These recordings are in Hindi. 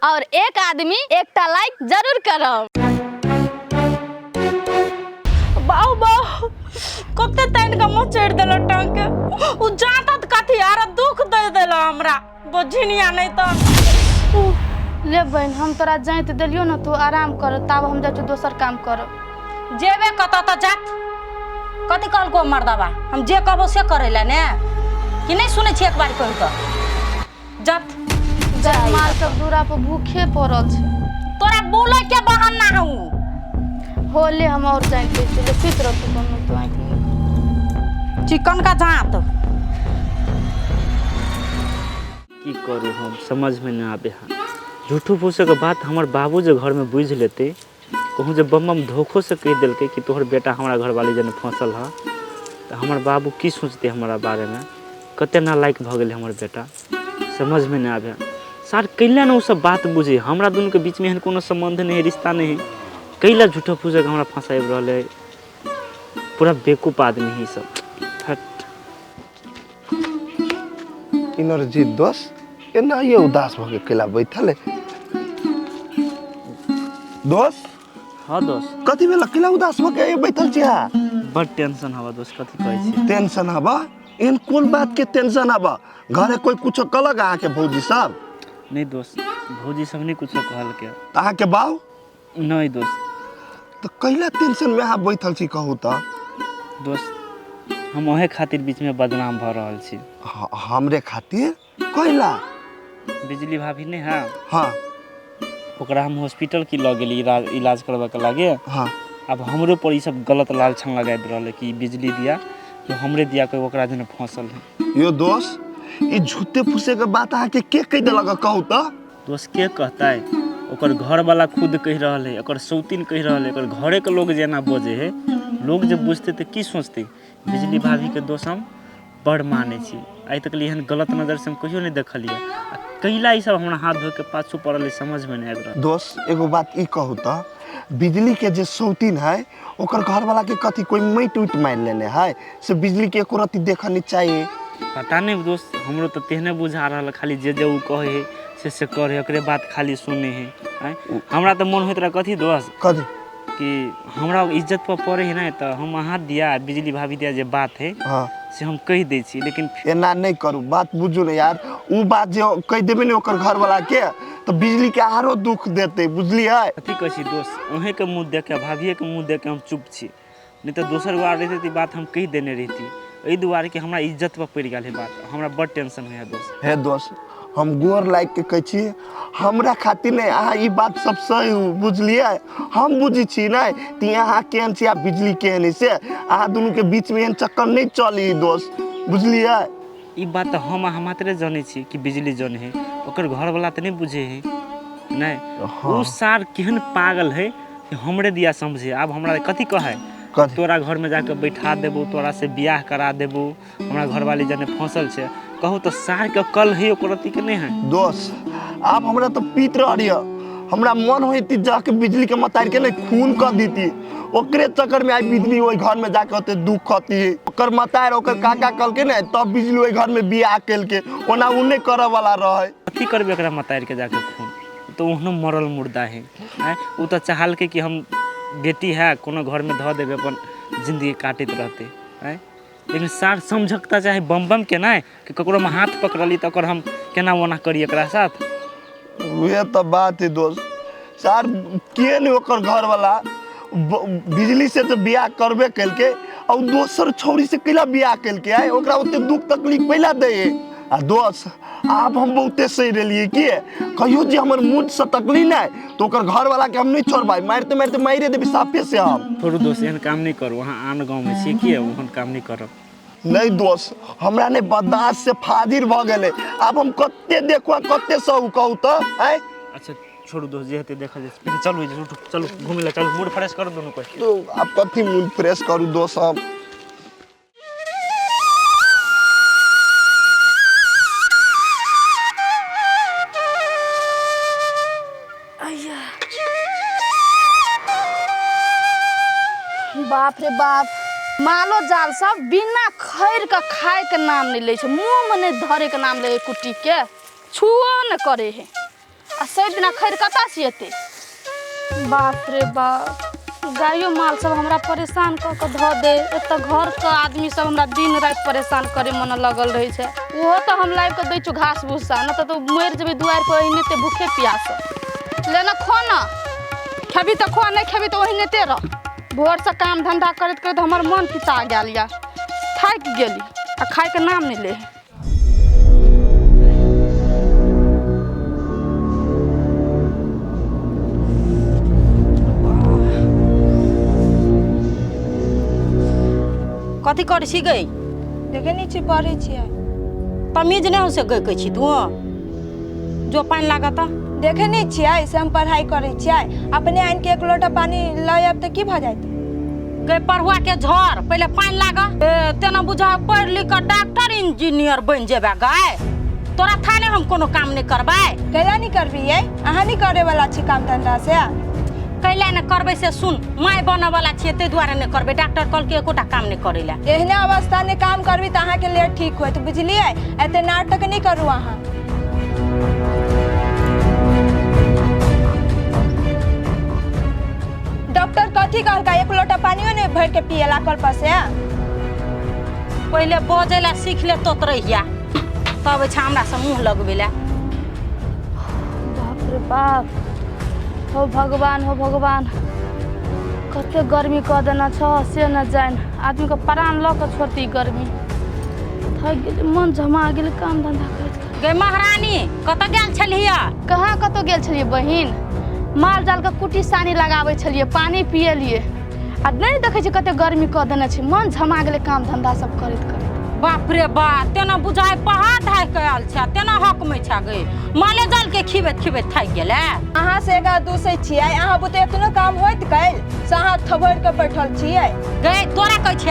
और एक आदमी एकटा लाइक जरूर करब। बाऊ बाऊ कते तैन का मुंह चढ़ देलो टांग के उ जाता त कथी यार दुख दे देलो हमरा बोझिनिया नहीं तो ले बहन हम तोरा जाइत देलियो ना तू आराम कर तब हम जात दोसर काम करब। जेबे कत त जात कथी कहल को मर्दाबा हम जे कहबो से करेला ने कि नहीं सुने छी एक बार कह तो जात माल सब दूरा पर भूखे पड़ल छै। तोरा बोले के बहाना हूं होले हम और जाइत ले सुत रह तू कोनो तो आके चिकन का जात की करू हम समझ में ना आबे। झूठो फूसे के बात हमर बाबू जो घर में बुझ लेते कहूँ जब बम धोखो से कह दिल कि तोहर बेटा हमारा घर वाली जन फंसल है तो हमार बाबू की सोचते हमारा बारे में कते ना लायक भ गए हमार बेटा समझ में नहीं आवे। सर कैला ना वो सब बात बुझे हमरा दोनों के बीच में एहन कोनो संबंध नहीं रिश्ता नहीं कैला झूठो फूसे के हमरा फंसाब रहा पूरा बेवकूफ आदमी ही सब। इनरजीत दोस्त एना ये उदास भगे केला बैठल दोस्त। हाँ दोस्त कथी बेला केला उदास भगे बैठल छिया बड़ टेंशन हवा दोस्त कथी कहै छी टेंशन हवा इन कोन बात के टेंशन हवा घरे कोई कुछ कलक आहा के भौजी सब नहीं दोस्त भौजी सब नहीं कुछ कहल के आहा के बाऊ नहीं दोस्त तो कैला टेंशन में आहा बैठल छी कहू त दोस्त हम ओहे खातिर बीच में बदनाम भ रहल छी। हमरे खातिर कैला बिजली भाभी ने हाँ हाँ ओकरा हम हॉस्पिटल की लग गेली इलाज करबा के लागे। हाँ अब हमरो पर ई सब गलत लालछन लगा दे रहल कि बिजली दिया तो हमरे दिया कोई ओकरा जने फंसल है। यो दोस्त ई झूठे फूसे के बात आहा के कह देलक कहू त दोस्त के कहता है ओकर घर वाला खुद कह रहल है ओकर सौतीन कह रहल है ओकर घरे के लोग जेना बोझे है लोग जब बुझते तो की सोचते। बिजली भाभी के दोस्त हम बड़ माने छी आई तक एहन गलत नजर से हम कहियो नहीं देखलिए कैला ई सब हमरा हाथ धो के पाछू पड़ल समझ में नहीं आब रहा। दोस्त एगो बात ई कहू त बिजली के जे सौतीन है ओकर घर वाला के कथी कोई मैट उट मार लेने है से बिजली के एको रती देखनी चाहिए। पता नहीं दोस्त हमरो तो तेहने बुझा रहा खाली जे उ कहे है से करे ओकरे बात खाली सुने है। हमरा तो मन होत रहा कथी दोस्त कथी कि हमरा इज्जत पर पड़े है ना तो हम हाथ दिया बिजली भाभी दिया जे बात है हाँ से हम कह दे छी लेकिन एना नहीं करू बात बुझू न यार उ बात जे कह देबे ने ओकर घर वाला के तो बिजली के आरो दुख देते बुझलिए। कथी कहै छी दोस्त अहें के मुंह देख के भाभिए के मुंह देख के हम चुप छी नहीं तो दोसर बार रहती तो बात हम कह देने रहती एहि दुआरे कि हमरा इज्जत पर पड़ गेल है बात हमरा बड़ टेंशन है दोस्त। हे दोस्त हम गोर लाइक के कह छी हमरा खातिर नहीं आहा ई बात सब सही बुझलिए हम बुझी छी नहीं ती आहा केहन छी आ बिजली केहन से आहा दोनों के बीच में एहन चक्कर नहीं चली दोस्त बुझलिए। ई बात तो हम मात्रे जाने छी कि बिजली जन है ओकर घर वाला तो नहीं बुझे है नहीं उ सार केहन पागल है कि हमरे दिया समझे। अब हमरा कथी कहे तोरा घर में जाके बैठा देबो तोरा से बियाह करा देबो हमरा घर वाली जने फंसल छे कहू तो सार के कल है ओकर अथी के नहीं है दोस्त आप हमरा तो पीत रही हमरा मन होती जाके बिजली के मतार के नहीं खून कर देती ओकरे चक्कर में आई बिजली वही घर में जाके होते दुख होती ओकर मतार ओकर काका कल के नहीं तब बिजली वही घर में बियाह कल के ओना उ नहीं करे वाला रहे कथी करबे एकरा मतार के जाके खून तो ओहनो मरल मुर्दा है उ तो चाहल के कि हम बेटी है कोनो घर में धो देबे अपन जिंदगी काटत रहते हैं लेकिन सार समझकता चाहे बम के ना कि ककरो में हाथ पकड़ली तो हम केना वना करी एकरा साथ वे तो बात है दोस्त सार के नहीं ओकर घर वाला बिजली से तो बियाह करबे कल के और दोसर छौरी से कैला बियाह कल के आए ओकरा ओते दुख तकलीफ पहला दे आ दोस्त आप हम बहुते सही रहिए कि कहियो जे हमर मूड से तकली नहीं तो ओकर घर वाला के हम नहीं छोड़बाई मारते मारते मारे देबे साफे से हम छोड़ू दोस्त एहन काम नहीं करू वहाँ आन गाँव में छी कि ओहन काम नहीं करब नहीं दोस्त हमरा ने बर्दाश्त से फाजिर भ गेले अब हम कते देखवा कते सह कहू तो हैं। अच्छा छोड़ू दोस्त जे हेते देखल जे चलू चलू घूमे ला चलू मूड फ्रेश कर दोनों कोई तो अब कथी मूड फ्रेश करू दोस्त हम बाप रे बाप मालो जाल सब बिना खैर का खाए के नाम नहीं ले मुँह में नहीं धरे के नाम ले कुट्टी के छुओ न करे है आ सब दिना खैर कता से एते। बाप रे बाप, गायो माल सब हमरा परेशान क के ध दे। एत घर के आदमी सब हमरा दिन रात परेशान करे मन लगल रहे छै। ओहो तो हम लाइव के दै छु घास भूसा, न तो मर जेबे दुआर पर ओहिने ते भूखे प्यास। लेना खो ना, खेबी तो खो, नहीं खेबी तो ओहिने ते रह। भोर से काम धंधा करत करत हमर मन पिता गेल या, थाक गेली आ खाए के नाम नहीं ले। कथी कर छी गई? देखे नहीं छी पढ़े छियै। तमीज नहीं हो से गई कह छी तू जो पानी लागता। देखे नहीं छियै से हम पढ़ाई करे छियै। अपने आइन के एक लोटा पानी लायब त की भ जाइत? गई पढ़ुआ के झर पहले पानी लागा। तेना बुझा पढ़ लिख के डॉक्टर इंजीनियर बन जेबा। गए तोरा था ने हम कोनो काम नहीं करबै। कैला नहीं करबियै? अहाँ नहीं करे वाला छी काम धंधा से। कैला न करबै से सुन, माय बने वाला छियै ते दुआरे नहीं करबै। डॉक्टर कल के एकोटा काम नहीं करेला। एहने अवस्था में काम करबी त अहाँ के लिए ठीक होत, बुझलियै? एते नाटक नहीं करू अहाँ। डॉक्टर कथी कहलका? एक लोटा पानियो नहीं भर के पियला कल पर से। पहले बजेला सीख ले तो रहिया, तब छ हमरा से मुंह लगबेला। बाप रे बाप, हो भगवान, हो भगवान, कते गर्मी कह देना छ से न जान। आदमी को प्राण ल के छोड़ती गर्मी। थक गेल, मन जमा गेल काम धंधा करत। गई महारानी कत गेल छलिया? कहाँ कतो गेल छलिए बहिन? माल जाल के कुटी सानी लगाबै छलिए, पानी पियलिए। आ नहीं देखे छी कते गर्मी कह देना छी, मन जमा गेल काम धंधा सब करत करत। बाप रे बाप, तेना बुझाय पहाड़ धाय के आल छ, तेना हक में छ गई। माले जाल के खिबैत खिबैत थाक गेल। अहाँ से का दूसै छियै? अहाँ बुते एतनो काम होइत कैल से अहाँ थबड़ के बैठल छियै। गई तोरा कह छ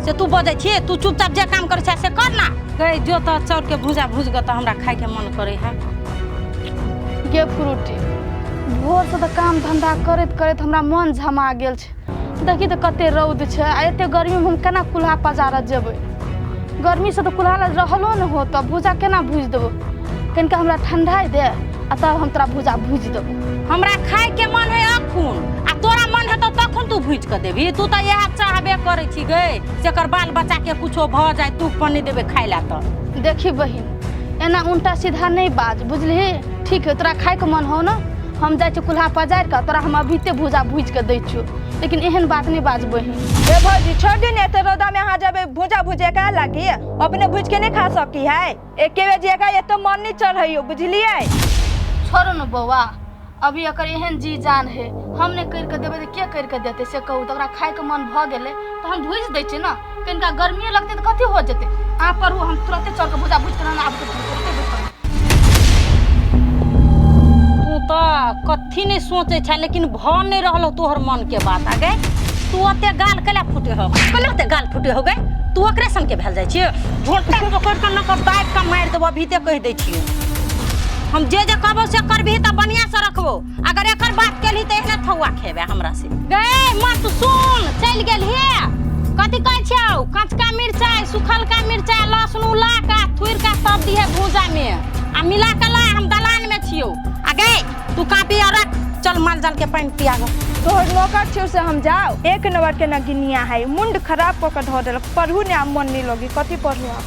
से तू बजै छी, तू चुपचाप जे काम करे छ से कर ना। गई जो तो चाउर के भुजा भुज ग त हमरा खाए के मन करे है। गे फ्रूटी, भोर से त काम धंधा करत करत हमरा मन झमा गेल छ। देखी त कते रौद छ, आ एते गर्मी में हम केना कुल्हा पजारत जेबै? गर्मी से तो कुल्हा रहलो न हो, तब भुजा केना भूज देबो? कनिका हमरा ठंडाई दे, आ तब हम तोरा भुजा भूज देबो। हमरा खाए के मन है अखुन, आ तोरा मन है तो तखन तू भूज के देबी। तू तो यह चाहबे करे छी गई जेकर बाल बच्चा के कुछो भ जाए, तू पानी देबे खाए ला। तो देखी बहिन, एना उल्टा सीधा नहीं बाज, बुझली? ठीक है, तोरा खाए के मन हो न, हम जाए छी कुल्हा पजार के, तोरा हम अभीते भुजा भूज के दै छियो। लेकिन एहन बात नहीं बाज बहिन। ए भौजी छोड़ दी ने, एते रौदा में अहाँ जब भुजा भुजे का लागी अपने भूज के नहीं खा सकी है। एके बेर जेगा ये तो मन नहीं चढ़इयो, बुझलियै? छोड़ो न बौआ, अभी एकर एहन जी जान है, हम नहीं कर के देबे त के कर के देते से कहू? तकरा खाए के मन भ गेले तो हम भूज दै छी न। कनिका गर्मी लगते तो कथी हो जेते? आ पर हम तुरंते चढ़ के भुजा भूज के ना आब तू तो कथी नहीं सोचे छ, लेकिन भ नहीं रहलो तोहर मन के बात। आगे तू अते गाल कला फुटे हो, कलते गाल फुटे हो गए। तू ओकरे सन के भेल जाय छी। झोंटा पकड़ के न कर दाइ का मार देबो, अभी ते कह दै छी। हम जे जे कहबो से करबी त बढ़िया से रखबो। अगर एकर बात केली त एहने थौआ खेबे हमरा से। गए मत सुन, चल गेल हे। कथी कहै छौ? कचका मिर्चाई, सुखलका मिर्चाई, लहसुन उला का थुर का सब दिहे भूजा में आ मिला के ला। हम दलान में छियो। आगे तू कापी और रख, चल माल जाल के पानी पिया गो। तोहर नौकर छियो से हम जाओ? एक नंबर के नगिनिया है, मुंड खराब क के धो देलक। पढ़ू ने मन नहीं लगी, कथी पढ़ू आप?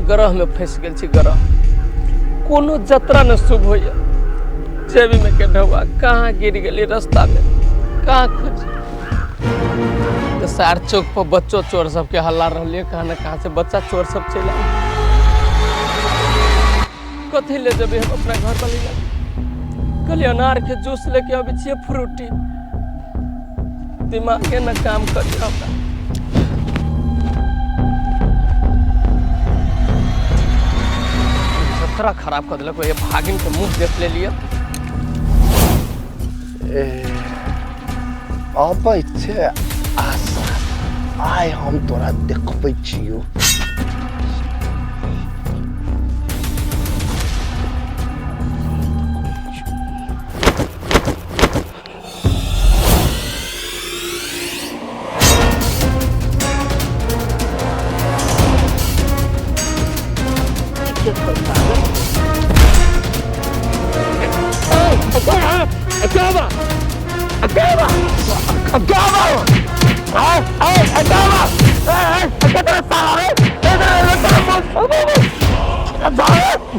ग्रह में फंस गेल छी। ग्रह कोनो जतरा न शुभ होइए। जेबी में के ढौआ कहाँ गिर गेली रास्ता में, कहाँ खोजी? तो सार चौक पर बच्चों चोर सब के हल्ला रहलिए, कहाँ न कहाँ से बच्चा चोर सब चल आए। कथी ले जब हम अपना घर पर ले जाए? कल अनार के जूस लेके अभी छिए फ्रूटी। दिमाग के न काम कर हमरा। जतरा खराब कर दिलक, ये भागिन के मुंह देख ले लिया। अब छै आशा, आइ हम तोरा देखबै छियो।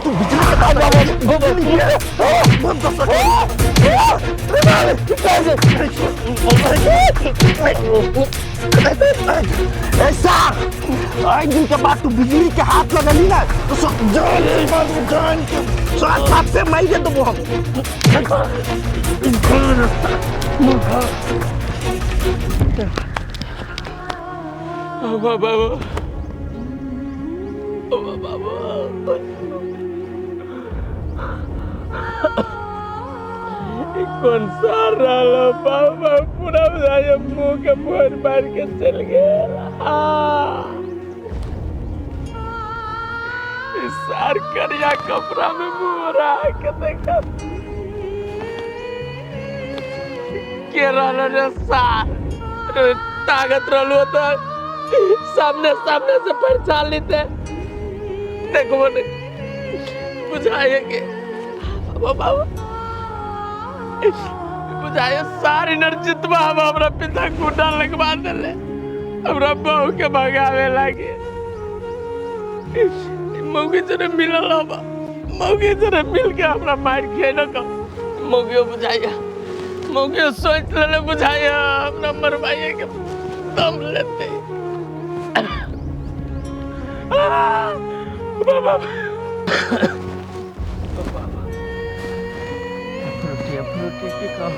तू बिजली के तार ऐसा एक दिन के बाद तू बिजली के हाथ लगली ना तो जान साथ से मैं दे दूँ हम कौन सा रहा बाबा पूरा मुंह के फोन मार के चल गया सार करिया कपड़ा में मुंह रहा के देखा के रहलो रे सार ताकत रहलो तो सामने से पहचान लेते देखो बुझाइए के बाबा बुझाइए सारी नरजितवा हम हमरा पिता गुड्डा लगवा देले हमरा बहू के भगावे लागे मौगी जरे मिलल बा मौगी जरे मिल के हमरा मार के न का मौगी बुझाइए मौगी सोच लेले बुझाइए हमरा मरवाइए के दम लेते बाबा फ्रूटी के काम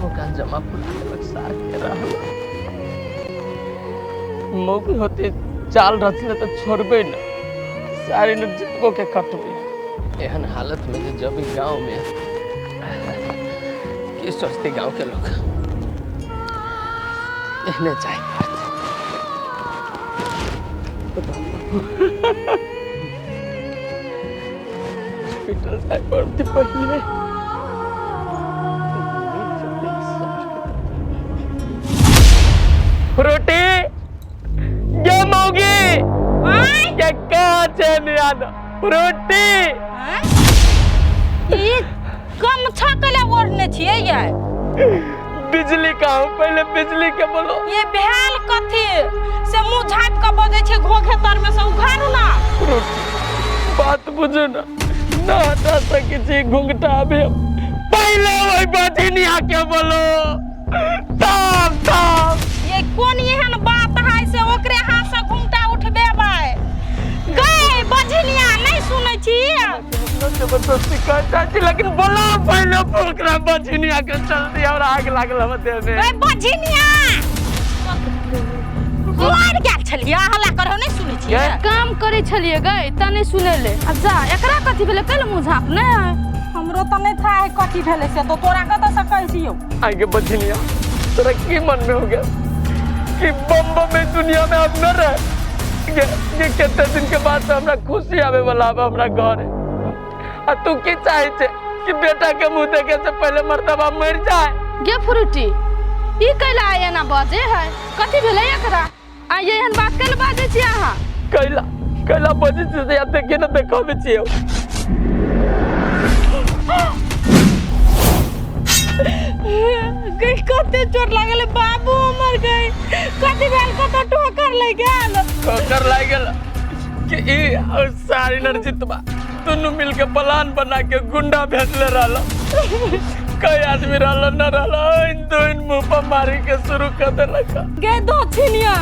मुकान जमा फुल सार के रहा मौकी होते चाल रचले तो छोड़बे न सारी न जितबो के कटबे एहन हालत में जे जब गांव में की सोचते गांव के लोग एहने जाए हॉस्पिटल जाए पड़ती पहले फ्रूटी ये मौगी क्या काचे नहीं आता फ्रूटी ई कम छकले ओढ़ने छिए ये बिजली का हो पहले बिजली के बोलो ये भेल कथी से मुंह झाँप के बजे छे घोघे तर में से उखाड़ू ना बात बुझो ना हटा सके छी घुंघटा अबे पहले वही बात ही नहीं आके बोलो तब ये कौन एहन बात है से ओकरे हाथ से घुंघटा उठबेबै गए बजनिया नहीं सुनै छी जबरदस्ती कहता छी लेकिन बोलो पहले पोकरा बजनिया के चलती और आग लागल होते में गए बजनिया मार गेल छलिया हल्ला करहो नहीं सुनै छी काम करे छलिए गए त नहीं सुनेले आ जा एकरा कथी भेले कल मुंह झाप ने हमरो त नहीं था कथी भेले से तो तोरा कत से कह दियो आगे बजनिया तोरा की मन में हो गया कि बम में दुनिया में अब न रह ये कितने दिन के बाद से हमरा खुशी आवे वाला अब हमरा घर आ तू की चाहे छे कि बेटा के मुंह देखे से पहले मर्तबा मर जाए गे फ्रूटी ई कैला आया ना बाजे है कथी भेले एकरा आ ये एहन बात कैला बाजे छी अहाँ कैला बजे से या देखे न देखावे छियो गई कते चोट लागले बाबू मर गई कथी भेल कत ठोकर ले गेल ठोकर लाग गेल कि ई और सारी नरजितबा दोनों मिल के प्लान बना के गुंडा भेजले रहल कई आदमी रहल न रहल इन दो इन मुंह पर मारी के शुरू कर देलक गे दो छिनिया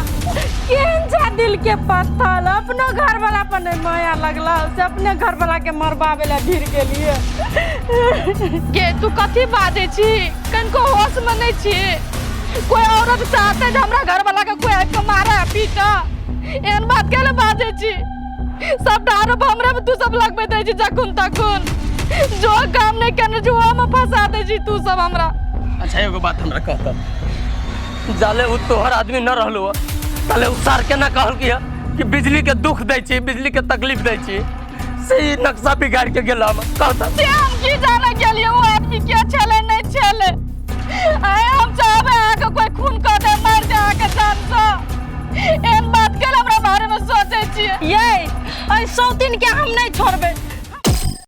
केन जा दिल के पत्थर अपना घर वाला पर नहीं माया लगला से अपने घर वाला के मरबावे ला ढीर के लिए गे तू कथी बाजे छी कनको होश में नहीं छी कोई औरत चाहते है हमरा घर वाला के कोई के मारे पीटा एहन बात केले बाजे छी सब डारो हमरा में तू सब लगबे दे छी जखुन तखुन जो काम नहीं करने जो हम फंसा दे छी तू सब हमरा अच्छा एगो बात हमरा कहता जाले उ तोहर आदमी न रहलो ताले उ सार के ना कहल कि बिजली के दुख दै छी बिजली के तकलीफ दै छी सही नक्शा बिगाड़ के गेल हम कहता से हम की जाने गेलिए वो आदमी के छले नहीं छले आए हम चाहबे आके कोई खून कर दे मार दे आके जान सा एन बात के हमरा बारे में सोचे छी ये ऐ सौतीन के हम नहीं छोड़बे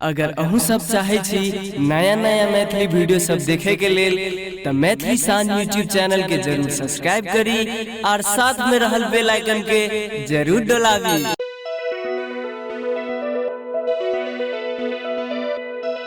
अगर अहूँ सब चाहे छी नया नया मैथिली वीडियो सब देखे के लेल तो मैथिली साँझ यूट्यूब चैनल के जरूर सब्सक्राइब करी और साथ में रहल बेल आइकन के जरूर दबावी।